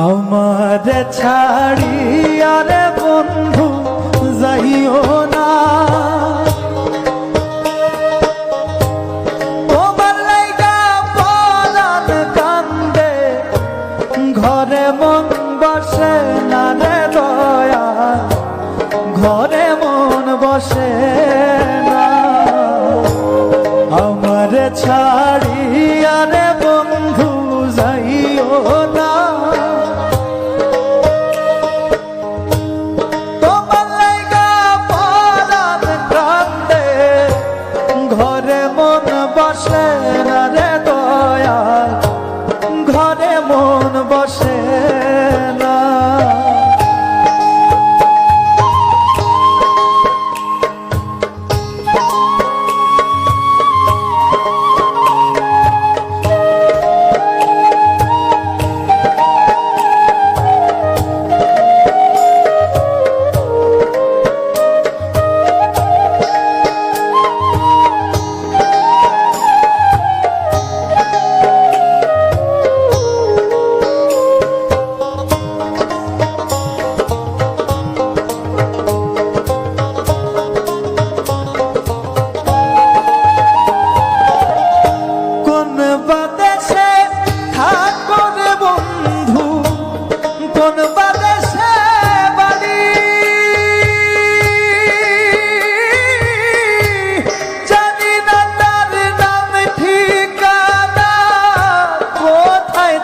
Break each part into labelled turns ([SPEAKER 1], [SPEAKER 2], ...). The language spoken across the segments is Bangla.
[SPEAKER 1] আমারে ছাড়িয়া রে বন্ধু যাইও না, তোমার লাইগা পরাণ কান্দে, ঘরে মন বসে না রে দয়াল, ঘরে মন বসে না। আমারে ছাড়িয়া রে বন্ধু যাইও না, তোমার লাইগা পরাণ কান্দে, ঘরে মন বসে না রে দয়াল, ঘরে মন বসে না।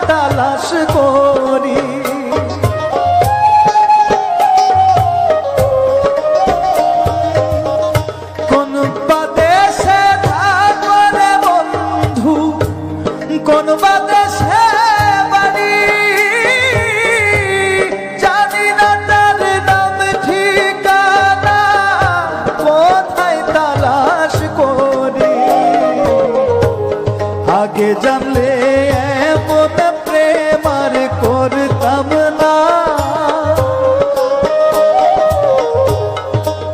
[SPEAKER 1] তালাশ করি কোন বাদেশে থাকরে বন্ধু, কোন বাদেশে বাড়ি, জানি না তার নাম ঠিকানা, কোথায় তালাশ করি। আগে জানলে প্রেমার করতাম না,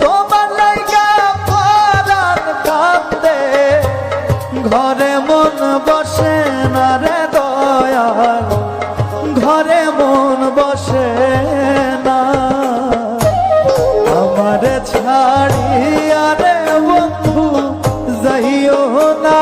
[SPEAKER 1] তোমার লাইগা পরাণ কান্দে, ঘরে মন বসে না রে দয়াল, ঘরে মন বসে না। আমারে ছাড়িয়া রে বন্ধু যাইও না,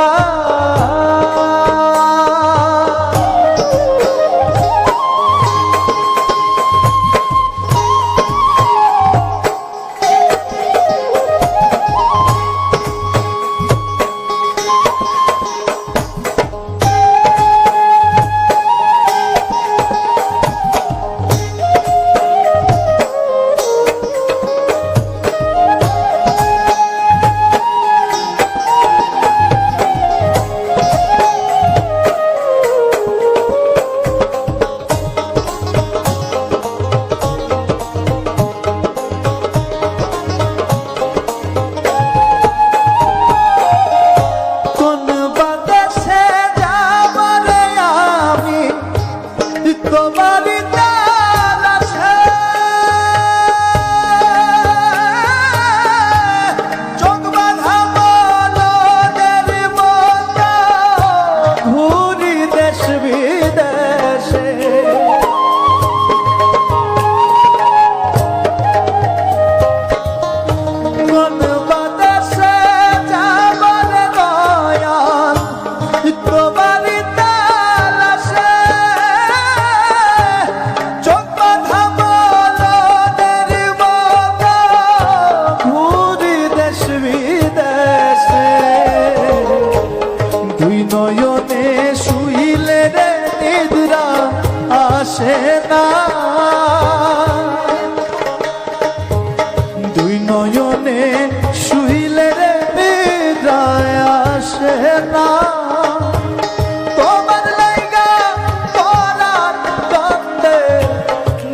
[SPEAKER 1] নয়নে শুইলে রে নিদ্রা আসে না, দুই নয়নে শুইলে রে নিদ্রা আসে না। তোমার লাইগা পরাণ কান্দে,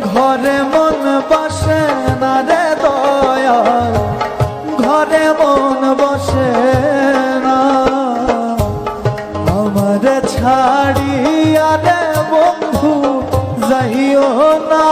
[SPEAKER 1] ঘরে মন বসে না রে দয়াল, ঘরে মন বসে না। আমারে ছাড়িয়া রে বন্ধু যাইও না,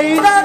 [SPEAKER 1] ছাইরা